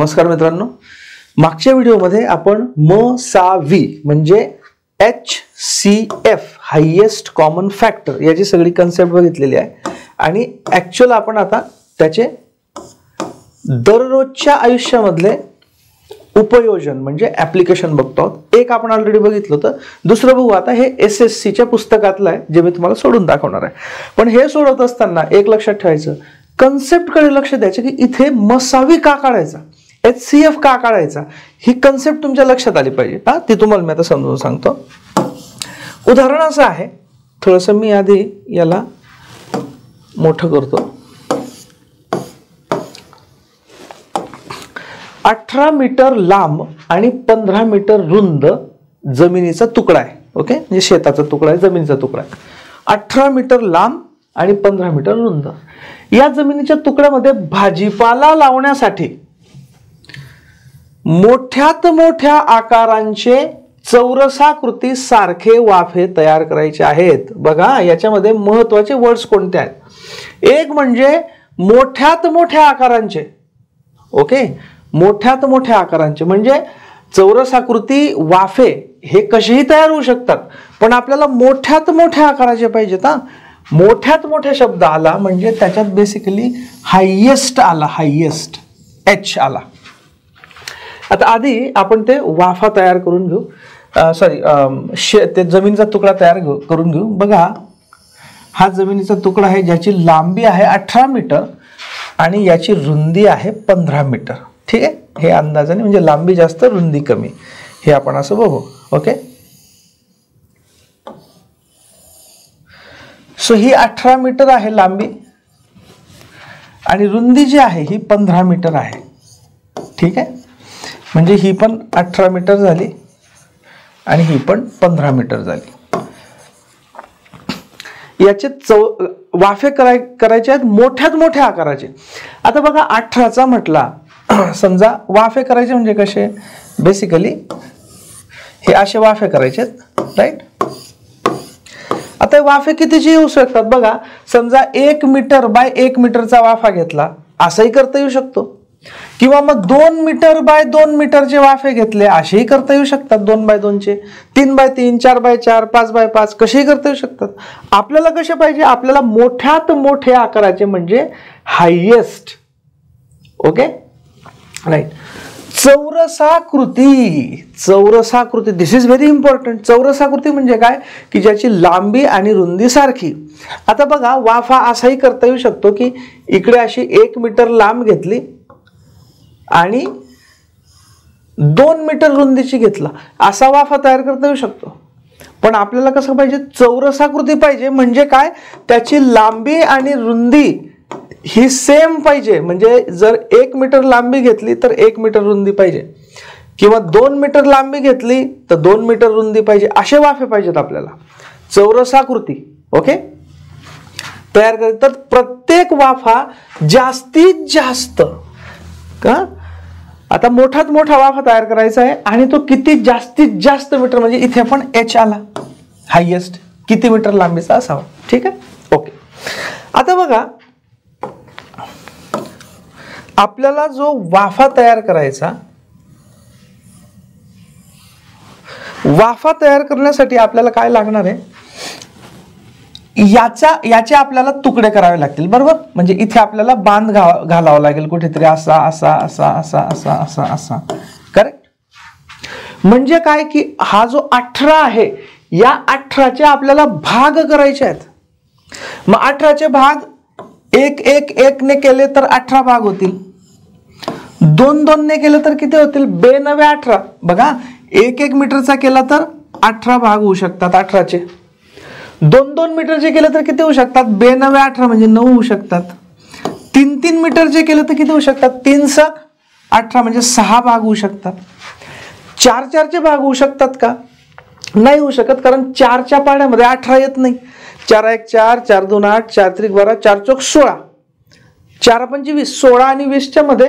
नमस्कार मित्रांनो, मागच्या व्हिडिओमध्ये आपण म6v म्हणजे HCF हायेस्ट कॉमन फॅक्टर याची सगळी कन्सेप्ट बघितलेली आहे आणि ऍक्च्युअल आपण आता त्याचे दररोजच्या आयुष्यामधले उपयोजन म्हणजे ऍप्लिकेशन बघतो आहोत। एक आपण ऑलरेडी बघितलं होतं, दुसरं बघू आता। हे SSC च्या पुस्तकातलं आहे जे मी तुम्हाला सोडून दाखवणार आहे। पण हे सोडवत असताना एक लक्षात ठेवायचं, कन्सेप्ट कडे लक्ष द्यायचं की इथे म6v का काढायचा, HCF का काढायचा, ही कन्सेप्ट तुमच्या लक्षात आली पाहिजे। हा, ती तुम्हाला मी आता समजून सांगतो। उदाहरण असं आहे, थोडंसं मी आधी याला मोठं करतो। 18 मीटर लांब आणि 15 मीटर रुंद जमिनीचा तुकडा आहे। ओके, म्हणजे शेताचा तुकडा आहे, जमिनीचा तुकडा आहे। 18 मीटर लांब आणि 15 मीटर रुंद या जमिनीच्या तुकड्यामध्ये भाजीपाला लावण्यासाठी मोठ्यात मोठ्या आकारांचे चौरसाकृती सारखे वाफे तयार करायचे आहेत। बघा, याच्यामध्ये महत्त्वाचे वर्ड्स कोणते आहेत। एक म्हणजे मोठ्यात मोठ्या आकारांचे। ओके, मोठ्यात मोठ्या आकारांचे म्हणजे चौरसाकृती वाफे हे कसेही तयार होऊ शकतात, पण आपल्याला मोठ्यात मोठ्या आकाराचे पाहिजेत। हा, मोठ्यात मोठ्या शब्द आला म्हणजे त्याच्यात बेसिकली हायेस्ट आला, हायेस्ट H आला। आता आधी आपण ते वाफा तयार करून घेऊ, ते जमिनीचा तुकडा तयार करून घेऊ। बघा, हा जमिनीचा तुकडा आहे ज्याची लांबी आहे 18 मीटर आणि याची रुंदी आहे 15 मीटर। ठीक आहे, हे अंदाजाने म्हणजे लांबी जास्त रुंदी कमी, हे आपण असं बघू। ओके, सो ही 18 मीटर आहे लांबी आणि रुंदी जी आहे ही 15 मीटर आहे। ठीक आहे, म्हणजे ही पण 18 मीटर झाली आणि ही पण 15 मीटर झाली। याचे वाफे करायचे आहेत मोठ्यात मोठ्या आकाराचे। आता बघा, 18चा म्हटला, समजा वाफे करायचे म्हणजे कसे, बेसिकली हे असे वाफे करायचे, राईट। आता वाफे कितीचे येऊ शकतात बघा, समजा 1 मीटर बाय 1 मीटरचा वाफा घेतला असंही करता येऊ शकतो, किंवा मग 2 मीटर बाय 2 मीटरचे वाफे घेतले असेही करता येऊ शकतात, 2 बाय 2चे, 3 बाय 3, 4 बाय 4, 5 बाय 5 कसेही करता येऊ शकतात। आपल्याला कसे पाहिजे, आपल्याला मोठ्यात मोठ्या आकाराचे म्हणजे हायेस्ट। Okay, right. चौरसाकृती, चौरसाकृती, दिस इज व्हेरी इम्पॉर्टंट। चौरसाकृती म्हणजे काय की ज्याची लांबी आणि रुंदी सारखी। आता बघा, वाफा असाही करता येऊ शकतो की इकडे अशी 1 मीटर लांब घेतली आणि 2 मीटर रुंदीची घेतला, असा वाफा तयार करता येऊ शकतो। पण आपल्याला कसं पाहिजे, चौरसाकृती पाहिजे। म्हणजे काय, त्याची लांबी आणि रुंदी ही सेम पाहिजे। म्हणजे जर 1 मीटर लांबी घेतली तर 1 मीटर रुंदी पाहिजे, किंवा 2 मीटर लांबी घेतली तर 2 मीटर रुंदी पाहिजे, असे वाफे पाहिजेत आपल्याला, चौरसाकृती। ओके, तयार करायचं तर प्रत्येक वाफा जास्तीत जास्त का, आता मोठात मोठा वाफा तयार करायचा आहे आणि तो किती जास्तीत जास्त मीटर, म्हणजे इथे पण H आला, हायेस्ट, किती मीटर लांबीचा असावा। ठीक आहे, ओके। आता बघा, आपल्याला जो वाफा तयार करायचा, वाफा तयार करण्यासाठी आपल्याला काय लागणार आहे, याचे आपल्याला तुकडे करावे लागतील, बरोबर। म्हणजे इथे आपल्याला बांध घालावा लागेल कुठेतरी, असा असा असा असा असा असा असा, करेक्ट। म्हणजे काय की हा जो 18 आहे, या 18चे आपल्याला भाग करायचे आहेत। मग 18चे भाग 1 1 1 ने केले तर 18 भाग होतील, 2 2 ने केलं तर किती होतील, 2 9 18। बघा, 1 1 मीटरचा केला तर 18 भाग होऊ शकतात 18चे, 2 2 मीटरचे केले तर किती होऊ शकतात, 2 9 18 म्हणजे 9 होऊ शकतात, 3 3 मीटरचे केले तर किती होऊ शकतात, 3 7 18 म्हणजे 6 भाग होऊ शकतात। 4 4 चे भाग होऊ शकतात का, नाही होऊ शकत, कारण 4 च्या पाड्यामध्ये 18 येत नाही। 4 1 4, 4 2 8, 4 3 12, 4 4 16, 4 5 20, 16 आणि 20च्या मध्ये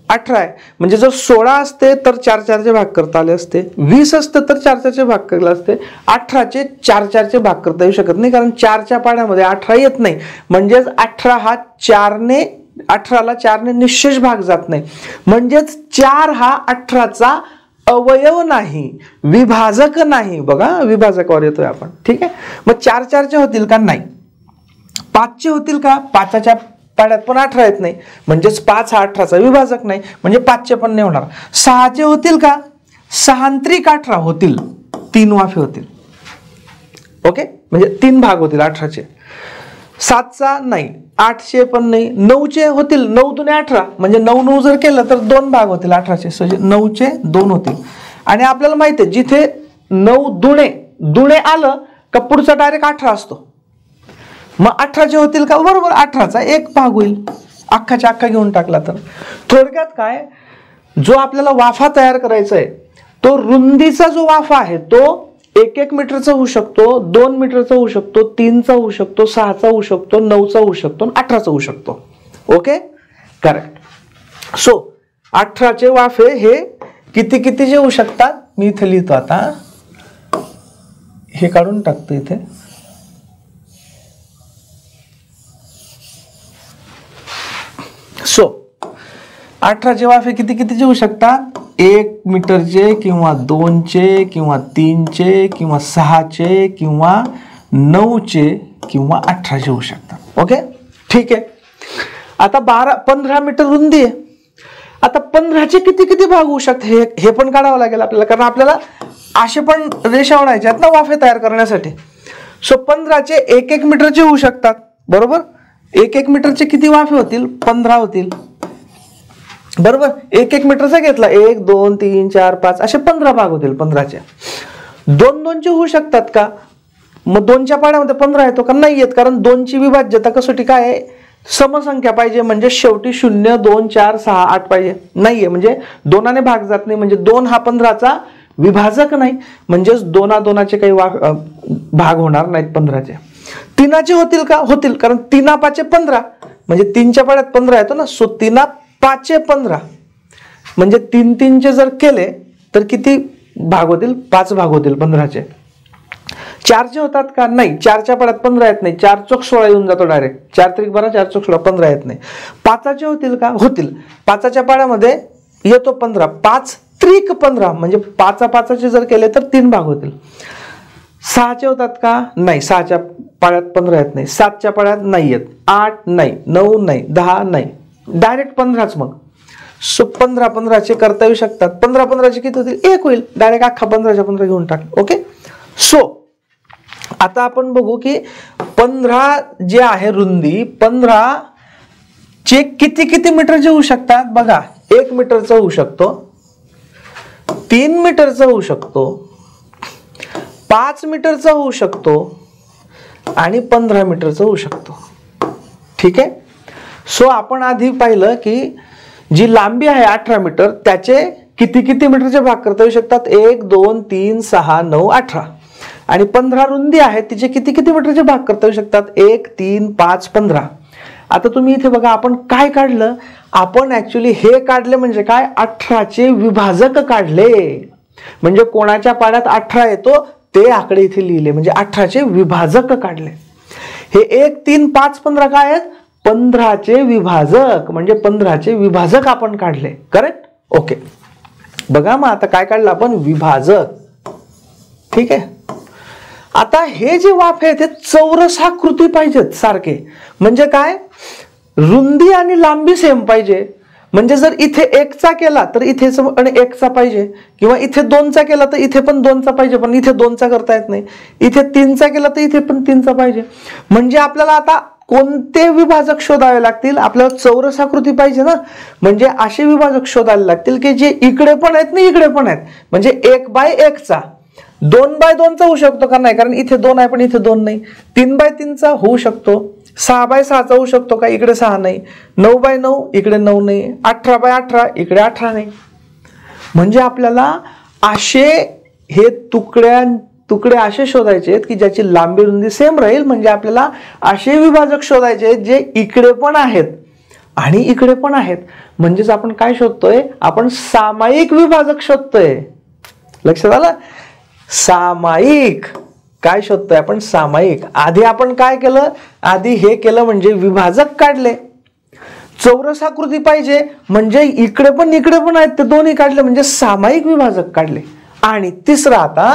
18 आहे। म्हणजे जर 16 असते तर 4 4 चे भाग करता आले असते, 20 असते तर 4 4 चे भाग केले असते, 18चे 4 4 चे भाग करता येऊ शकत नाही, कारण 4 च्या पाड्यामध्ये 18 येत नाही। म्हणजेच 18 हा 4 ने 18ला 4ने निश्चेष भाग जात नाही, म्हणजेच 4 हा 18चा अवयव नाही, विभाजक नाही. बघा विभाजकावर येतोय आपण. ठीक आहे, मग 4 4चे होतील का? नाही. 5चे होतील का? 5च्या पाड्यात पण 18 येत नाही, म्हणजेच 5 हा 18चा विभाजक नाही, म्हणजे 5चे पण नाही होणार. 6चे होतील का? 6 18 होतील, 3 वाफे होतील. ओके, म्हणजे 3 भाग होतील 18चे. 7चा नाही, 8चे पण नाही. 9चे होतील, 9 दुने 18, म्हणजे 9 9 जर केलं तर 2 भाग होतील 18चे, म्हणजे 9चे 2 होतील. आणि आपल्याला माहिती आहे जिथे 9 दुणे आलं का पुढचा डायरेक्ट 18 असतो, मग 18चे होतील का? बरोबर, 18चा 1 भाग होईल, अख्खाच्या अख्खा घेऊन टाकला तर. थोडक्यात काय, जो आपल्याला वाफा तयार करायचा आहे तो रुंदीचा जो वाफा आहे तो 1 मीटरचा होऊ शकतो, 2 मीटरचा होऊ शकतो, 3चा होऊ शकतो, 6चा होऊ शकतो, 9चा होऊ शकतो, 18चा होऊ शकतो. Okay, correct. सो 18चे वाफे हे किती कितीचे होऊ शकतात? मी इथे लिहितो, आता हे काढून टाकतो इथे. सो 18चे वाफे किती कितीचे होऊ शकतात? 1 मीटरचे किंवा 2चे किंवा 3चे किंवा 6चे किंवा 9चे किंवा 18चे होऊ शकतात. ओके, ठीक आहे. आता 15 मीटर रुंदी आहे. आता 15चे किती किती भाग होऊ शकतात हे पण काढावं लागेल आपल्याला, कारण आपल्याला असे पण रेषा ओढायचे आहेत ना वाफे तयार करण्यासाठी. सो 15चे 1 1 मीटरचे होऊ शकतात. बरोबर, 1 1 मीटरचे किती वाफे होतील? 15 होतील. बरोबर, 1 1 मीटरचा घेतला, 1 2 3 4 5 असे 15 भाग होतील 15चे. 2 2चे होऊ शकतात का? मग 2च्या पाड्यामध्ये 15 येतो का? नाही येत, कारण 2ची विभाज्यता कसोटी काय आहे? समसंख्या पाहिजे, म्हणजे शेवटी 0 2 4 6 8 पाहिजे. नाहीये, म्हणजे 2ने भाग जात नाही, म्हणजे 2 हा 15चा विभाजक नाही, म्हणजेच 2 2चे काही भाग होणार नाहीत 15चे. 3चे होतील का? होतील, कारण 3 5 15, म्हणजे 3च्या पाड्यात 15 येतो ना. सो 3 5 15, म्हणजे 3 3चे जर केले तर किती भाग होतील? 5 भाग होतील 15चे. 4चे होतात का? नाही, 4च्या पाड्यात 15 येत नाही, 4 चौक 16 येऊन जातो डायरेक्ट. 4 त्रिक 12, 4 चौक 16, 15 येत नाही. 5चे होतील का? होतील. 5च्या पाड्यामध्ये येतो 15, 5 त्रिक 15, म्हणजे 5 5चे जर केले तर 3 भाग होतील. 6चे होतात का? नाही, 6च्या पाड्यात 15 येत नाही. 7च्या पाड्यात नाही येत. 8 नाही, 9 नाही, 10 नाही, डायरेक्ट 15च. मग सो 15 15चे करता येऊ शकतात. 15 15चे किती होतील? 1 होईल, डायरेक्ट अख्खा 15च्या 15 घेऊन टाक. ओके, सो आता आपण बघू की 15 जे आहे रुंदी, 15चे किती किती मीटरचे होऊ शकतात? बघा, 1 मीटरचा होऊ शकतो, 3 मीटरचा होऊ शकतो, 5 मीटरचा होऊ शकतो आणि 15 मीटरचा होऊ शकतो. ठीक आहे. सो आपण आधी पाहिलं की जी लांबी आहे 18 मीटर त्याचे किती किती मीटरचे भाग करता येऊ शकतात? 1 2 3 6 9 18. आणि 15 रुंदी आहे तिचे किती किती मीटरचे भाग करता येऊ शकतात? 1 3 5 15. आता तुम्ही इथे बघा आपण काय काढलं? आपण ऍक्च्युली हे काढले म्हणजे काय? 18चे विभाजक काढले. म्हणजे कोणाच्या पाड्यात 18 येतो ते आकडे इथे लिहिले, म्हणजे 18चे विभाजक काढले. हे 1 3 5 15 काय आहेत? 15चे विभाजक, म्हणजे 15चे विभाजक आपण काढले. करेक्ट. ओके, बघा मग आता काय काढलं आपण? विभाजक. ठीक आहे. आता हे जे वाफे आहेत ते चौरसाकृती पाहिजेत सारखे. म्हणजे काय? रुंदी आणि लांबी सेम पाहिजे. म्हणजे जर इथे 1चा केला तर इथे पण 1चा पाहिजे, किंवा इथे 2चा केला तर इथे पण 2चा पाहिजे, पण इथे 2चा करता येत नाही. इथे 3चा केला तर इथे पण 3चा पाहिजे. म्हणजे आपल्याला आता कोणते विभाजक शोधावे लागतील? आपल्याला चौरसाकृती पाहिजे ना, म्हणजे असे विभाजक शोधायला लागतील की जे इकडे पण आहेत ना इकडे पण आहेत. म्हणजे 1/1चा 2/2चा होऊ शकतो का? नाही, कारण इथे 2 आहे पण इथे 2 नाही. 3/3चा होऊ शकतो. 6/6चा होऊ शकतो का? इकडे 6 नाही. 9/9 इकडे 9 नाही. 18/18 इकडे 18 नाही. म्हणजे आपल्याला असे हे तुकडे असे शोधायचे आहेत की ज्याची लांबी रुंदी सेम राहील. म्हणजे आपल्याला असे विभाजक शोधायचे आहेत जे इकडे पण आहेत आणि इकडे पण आहेत. म्हणजेच आपण काय शोधतोय? आपण सामायिक विभाजक शोधतोय. लक्षात आलं? सामायिक काय शोधतोय आपण? सामायिक. आधी आपण काय केलं? आधी हे केलं म्हणजे विभाजक काढले. चौरस आकृती पाहिजे म्हणजे इकडे पण आहेत ते दोन्ही काढले म्हणजे सामायिक विभाजक काढले. आणि तिसरा आता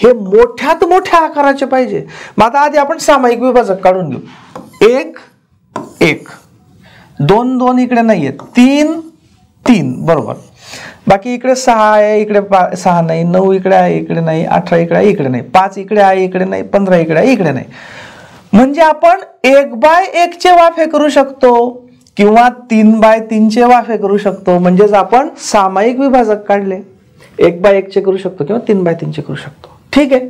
हे मोठ्यात मोठ्या आकाराचे पाहिजे. मग आता आधी आपण सामायिक विभाजक काढून घेऊ. 1 1 2 2 इकडे नाहीये, 3 3 बरोबर. बाकी इकडे 6 आहे, इकडे 6 नाही, 9 इकडे आहे, इकडे नाही, 18 इकडे आहे, इकडे नाही, 5 इकडे आहे, इकडे नाही, 15 इकडे आहे, इकडे नाही. म्हणजे आपण 1/1 चे वाफे करू शकतो किंवा 3/3 चे वाफे करू शकतो. म्हणजेच आपण सामायिक विभाजक काढले. 1/1 चे करू शकतो किंवा 3/3 चे करू शकतो. ठीक आहे.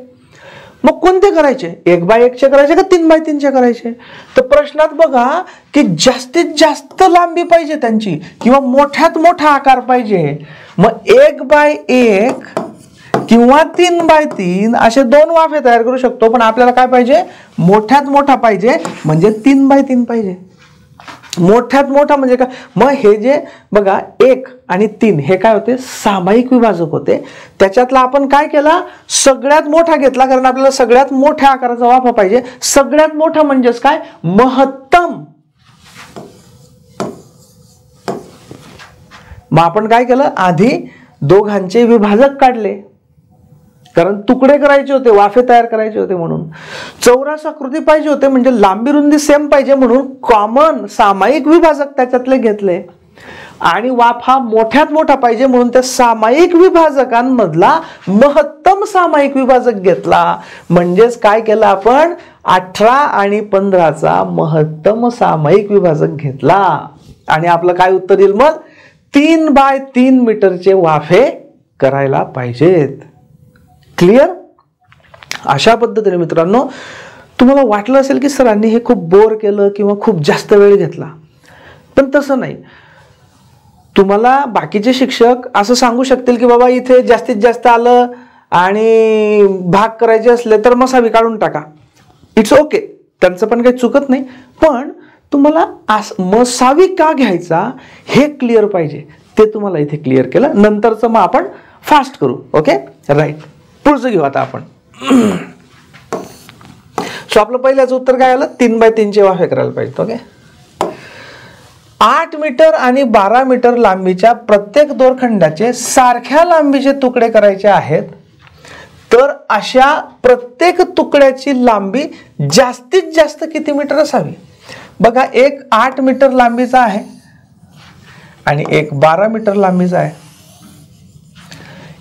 मग कोणते करायचे? 1/1 चे करायचे का 3/3 चे करायचे? तर प्रश्नात बघा की जास्तीत जास्त लांबी पाहिजे त्यांची किंवा मोठ्यात मोठा आकार पाहिजे. मग 1/1 किंवा 3/3 असे 2 वाफे तयार करू शकतो. पण आपल्याला काय पाहिजे? मोठ्यात मोठा पाहिजे म्हणजे 3/3 पाहिजे. मोठ्यात मोठा म्हणजे काय? मग हे जे बघा 1 आणि 3 हे काय होते? सामायिक विभाजक होते. त्याच्यातला आपण काय केला? सगळ्यात मोठा घेतला कारण आपल्याला सगळ्यात मोठ्या आकाराचा वाफा पाहिजे. सगळ्यात मोठा म्हणजेच काय? महत्तम. मग आपण काय केलं? आधी दोघांचे विभाजक काढले कारण तुकडे करायचे होते, वाफे तयार करायचे होते. म्हणून चौरस आकृती पाहिजे होते म्हणजे लांबी रुंदी सेम पाहिजे म्हणून कॉमन सामायिक विभाजक त्याच्यातले घेतले. आणि वाफा मोठ्यात मोठा पाहिजे म्हणून त्या सामायिक विभाजकांमधला महत्तम सामायिक विभाजक घेतला. म्हणजेच काय केलं आपण? 18 आणि 15चा महत्तम सामायिक विभाजक घेतला. आणि आपलं काय उत्तर येईल? मग 3/3 मीटरचे वाफे करायला पाहिजेत. क्लिअर? अशा पद्धतीने मित्रांनो तुम्हाला वाटलं असेल की सरांनी हे खूप बोर केलं किंवा खूप जास्त वेळ घेतला. पण तसं नाही. तुम्हाला बाकीचे शिक्षक असं सांगू शकतील की बाबा इथे जास्तीत जास्त आलं आणि भाग करायचे असले तर मसावी काढून टाका. इट्स ओके, त्यांचं पण काही चुकत नाही. पण तुम्हाला मसावी का घ्यायचा हे क्लिअर पाहिजे. ते तुम्हाला इथे क्लिअर केलं. नंतरचं मग आपण फास्ट करू. Okay right. पुढचं घेऊ आता आपण. सो आपलं पहिल्याचं उत्तर काय आलं? 3/3 चे वाफे करायला पाहिजे. ओके. 8 मीटर आणि 12 मीटर लांबीच्या प्रत्येक दोरखंडाचे सारख्या लांबीचे तुकडे करायचे आहेत. तर अशा प्रत्येक तुकड्याची लांबी जास्तीत जास्त किती मीटर असावी? बघा, एक 8 मीटर लांबीचा आहे आणि एक 12 मीटर लांबीचा आहे.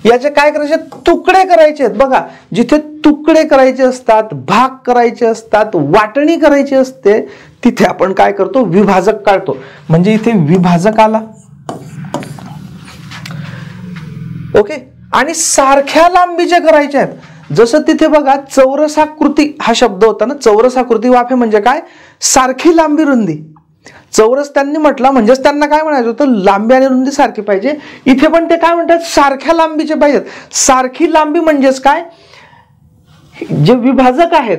याचे काय करायचे? तुकडे करायचे आहेत. बघा, जिथे तुकडे करायचे असतात, भाग करायचे असतात, वाटणी करायची असते, तिथे आपण काय करतो? विभाजक काढतो. म्हणजे इथे विभाजक आला. ओके. आणि सारख्या लांबीचे करायचे आहेत. जसं तिथे बघा चौरसाकृती हा शब्द होता ना. चौरसाकृती वाफे म्हणजे काय? सारखी लांबी रुंदी. चौरस त्यांनी म्हटलं म्हणजेच त्यांना काय म्हणायचं होतं? लांबी आणि रुंदी सारखी पाहिजे. इथे पण ते काय म्हणतात? सारख्या लांबीचे पाहिजेत. सारखी लांबी म्हणजेच काय? जे विभाजक आहेत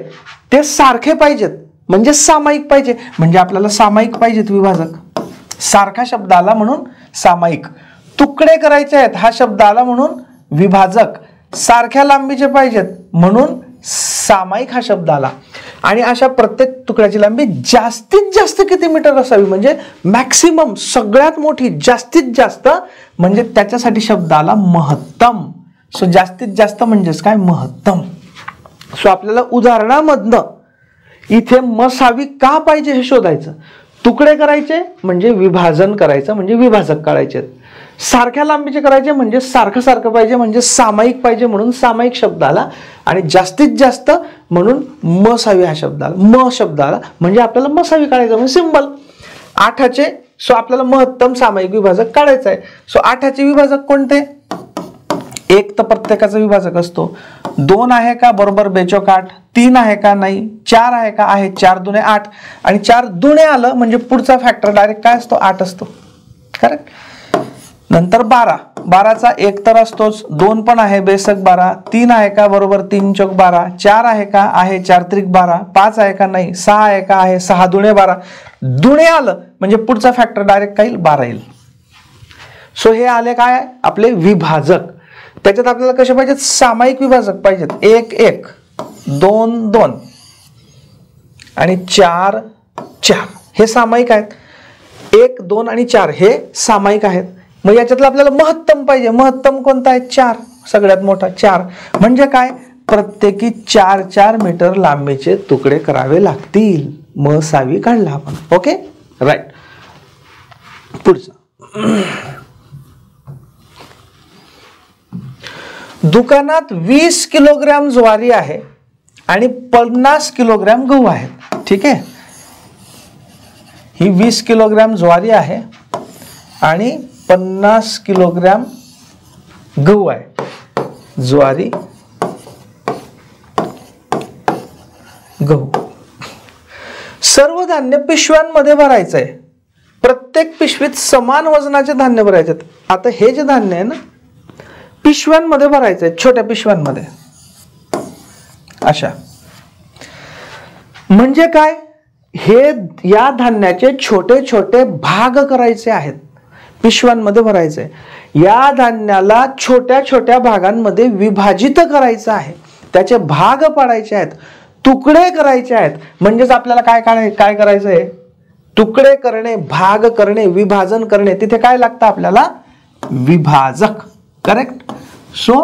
ते सारखे पाहिजेत म्हणजे सामायिक पाहिजे. म्हणजे आपल्याला सामायिक पाहिजेत विभाजक. सारखा शब्द आला म्हणून सामायिक. तुकडे करायचे आहेत हा शब्द आला म्हणून विभाजक. सारख्या लांबीचे पाहिजेत म्हणून सामायिक हा शब्द आला. आणि अशा प्रत्येक तुकड्याची लांबी जास्तीत जास्त किती मीटर असावी? म्हणजे मॅक्सिमम, सगळ्यात मोठी, जास्तीत जास्त. म्हणजे त्याच्यासाठी शब्द आला महत्तम. सो जास्तीत जास्त म्हणजेच काय? महत्तम. सो आपल्याला उदाहरणामधनं इथे मसावी का पाहिजे हे शोधायचं. तुकडे करायचे म्हणजे विभाजन करायचं म्हणजे विभाजक काढायचे. सारख्या लांबीचे करायचे म्हणजे सारखं सारखं पाहिजे म्हणजे सामायिक पाहिजे म्हणून सामायिक शब्द आला. आणि जास्तीत जास्त म्हणून मसावी हा शब्द आला. म शब्द आला म्हणजे आपल्याला मसावी काढायचं म्हणजे सिंबल 8चे. सो आपल्याला महत्तम सामायिक विभाजक काढायचं आहे. सो 8चे विभाजक कोणते? 1 तर प्रत्येकाचा विभाजक असतो. 2 आहे का? बरोबर, बेचोक 8. 3 आहे का? नाही. 4 आहे का? आहे. 4 दुणे 8 आणि 4 दुणे आलं म्हणजे पुढचा फॅक्टर डायरेक्ट काय असतो? 8 असतो. करेक्ट. नंतर 12. 12चा 1 तर असतोच. 2 पण आहे, बेसक 12. 3 आहे का? बरोबर, 3 चौक 12. 4 आहे का? आहे. 4 त्रिक 12. 5 आहे का? नाही. 6 आहे का? आहे. 6 दुणे 12. दुणे आलं म्हणजे पुढचा फॅक्टर डायरेक्ट काय येईल? 12 येईल. सो हे आले काय? आपले विभाजक. त्याच्यात आपल्याला कसे पाहिजेत? सामायिक विभाजक पाहिजेत. 1 1 2 2 आणि 4 4 हे सामायिक आहेत. 1, 2 आणि 4 हे सामायिक आहेत. मग याच्यातलं आपल्याला महत्तम पाहिजे. महत्तम कोणता आहे? 4, सगळ्यात मोठा 4. म्हणजे काय? प्रत्येकी 4-4 मीटर लांबीचे तुकडे करावे लागतील. म सावी काढला आपण. Okay, right. पुढचं, दुकानात 20 किलोग्रॅम ज्वारी आहे आणि 50 किलोग्रॅम गहू आहेत. ठीक आहे, ही 20 किलोग्रॅम ज्वारी आहे आणि 50 किलोग्रॅम गहू आहे. ज्वारी, गहू. सर्व धान्य पिशव्यांमध्ये भरायचं आहे. प्रत्येक पिशवीत समान वजनाचे धान्य भरायचे. आता हे जे धान्य आहे ना, पिशव्यांमध्ये भरायचे, छोट्या पिशव्यांमध्ये अशा. म्हणजे काय? हे या धान्याचे छोटे छोटे भाग करायचे आहेत, पिशव्यांमध्ये भरायचे. या धान्याला छोट्या छोट्या भागांमध्ये विभाजित करायचं आहे. त्याचे भाग पाडायचे आहेत, तुकडे करायचे आहेत. म्हणजेच आपल्याला काय करायचं आहे? तुकडे करणे, भाग करणे, विभाजन करणे. तिथे काय लागतं आपल्याला? विभाजक. करेक्ट. सो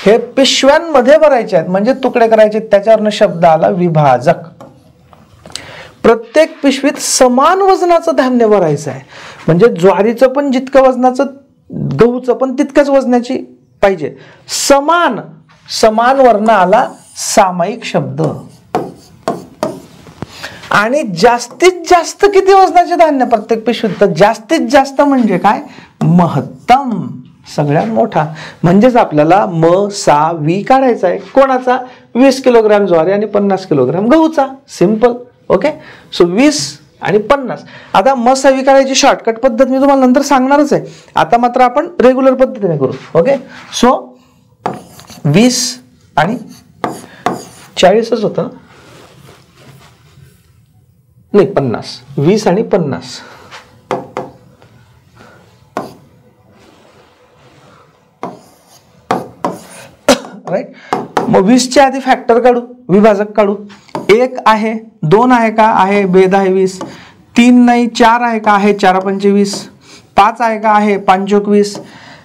हे पिशव्यांमध्ये भरायचे आहेत म्हणजे तुकडे करायचे. त्याच्यावरनं शब्द आला विभाजक. प्रत्येक पिशवीत समान वजनाचं धान्य भरायचं आहे. म्हणजे ज्वारीचं पण जितकं वजनाचं, गहूचं पण तितकंच वजनाची पाहिजे. समान, समान वर्ण आला सामायिक शब्द. आणि जास्तीत जास्त किती वजनाचे धान्य प्रत्येक पिशवीत? तर जास्तीत जास्त म्हणजे काय? महत्तम, सगळ्यात मोठा. म्हणजेच आपल्याला म सा वी काढायचा आहे. कोणाचा? 20 किलोग्रॅम ज्वारी आणि 50 किलोग्रॅम गहूचा. सिंपल. ओके, सो 20 आणि 50. आता म सा वी काढायची शॉर्टकट पद्धत मी तुम्हाला नंतर सांगणारच आहे. आता मात्र आपण रेग्युलर पद्धतीने करू. ओके, सो 20 आणि 40च होतं, नाही 50. 20 आणि 50. राईट. मग 20च्या आधी फॅक्टर काढू, विभाजक काढू. 1 आहे, 2 आहे का? आहे. बेद आहे 20. 3 नाही, 4 आहे का? आहे. 4 पंचे 20. 5 आहे का? आहे. 5 चोक 20.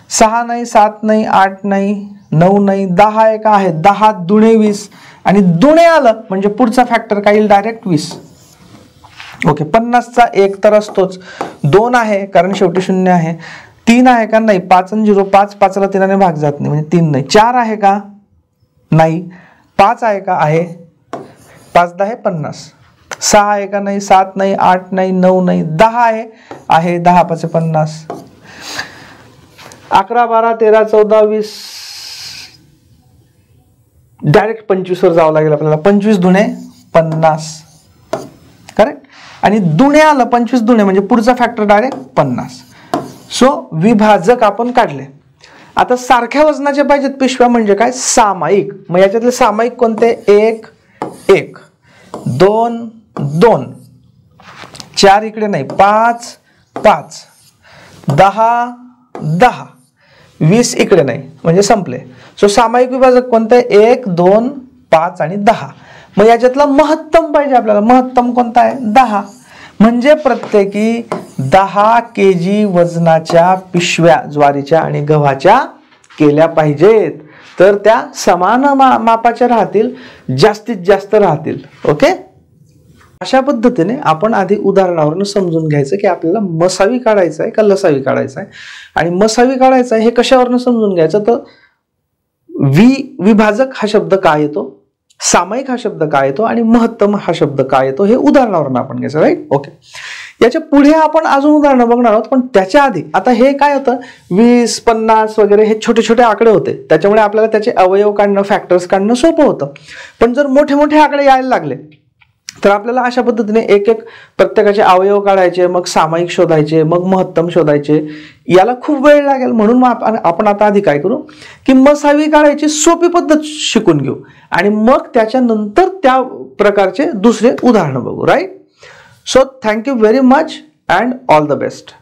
6 नाही, 7 नाही, 8 नाही, 9 नाही, 10 आहे का? आहे. 10 दुणे 20. आणि दुणे आलं म्हणजे पुढचा फॅक्टर काय येईल? डायरेक्ट 20. ओके. 50चा 1 तर असतोच. 2 आहे कारण शेवटी 0 आहे. 3 आहे का? नाही. 5 आणि 0, 5, 5ला 3ने भाग जात नाही म्हणजे 3 नाही. 4 आहे का? नाही. 5 आहे का? आहे. 5 10 50. 6 आहे का? नाही. 7 नाही, 8 नाही, 9 नाही, 10 आहे. आहे. 10 5 50. 11 12 13 14 20. डायरेक्ट 25 वर जावं लागेल आपल्याला. 25 दुणे 50. करेक्ट. आणि दुणे आलं, 25 दुणे म्हणजे पुढचा फॅक्टर डायरेक्ट 50. सो विभाजक आपण काढले. आता सारख्या वजनाचे पाहिजेत पिशव्या म्हणजे काय? सामायिक. मग याच्यातले सामायिक कोणते? 1 1, 2 2, 4 इकडे नाही, 5 5, 10 10, 20 इकडे नाही म्हणजे संपले. सो सामायिक विभाजक कोणते? 1 2 5 आणि 10. मग याच्यातला महत्तम पाहिजे आपल्याला. महत्तम कोणता आहे? 10. म्हणजे प्रत्येकी 10 kg वजनाच्या पिशव्या ज्वारीच्या आणि गव्हाच्या केल्या पाहिजेत. तर त्या समान मापाच्या राहतील, जास्तीत जास्त राहतील. ओके, अशा पद्धतीने आपण आधी उदाहरणावरून समजून घ्यायचं की आपल्याला मसावी काढायचं आहे का लसावी काढायचं आहे. आणि मसावी काढायचं आहे हे कशावरून समजून घ्यायचं? तर विभाजक हा शब्द काय येतो, सामायिक हा शब्द काय येतो आणि महत्तम हा शब्द काय येतो हे उदाहरणावरून आपण घ्यायचं. राईट. ओके, याच्या पुढे आपण अजून उदाहरणं बघणार आहोत. पण त्याच्या आधी आता हे काय होतं, 20 50 वगैरे हे छोटे छोटे आकडे होते. त्याच्यामुळे आपल्याला त्याचे अवयव काढणं, फॅक्टर्स काढणं सोपं होतं. पण जर मोठे मोठे आकडे यायला लागले तर आपल्याला अशा पद्धतीने एक एक प्रत्येकाचे अवयव काढायचे, मग सामायिक शोधायचे, मग महत्तम शोधायचे. याला खूप वेळ लागेल. म्हणून आपण आता आधी काय करू की मसावी काढायची सोपी पद्धत शिकून घेऊ आणि मग त्याच्यानंतर त्या प्रकारचे दुसरे उदाहरणं बघू. Right. So thank you very much and all the best.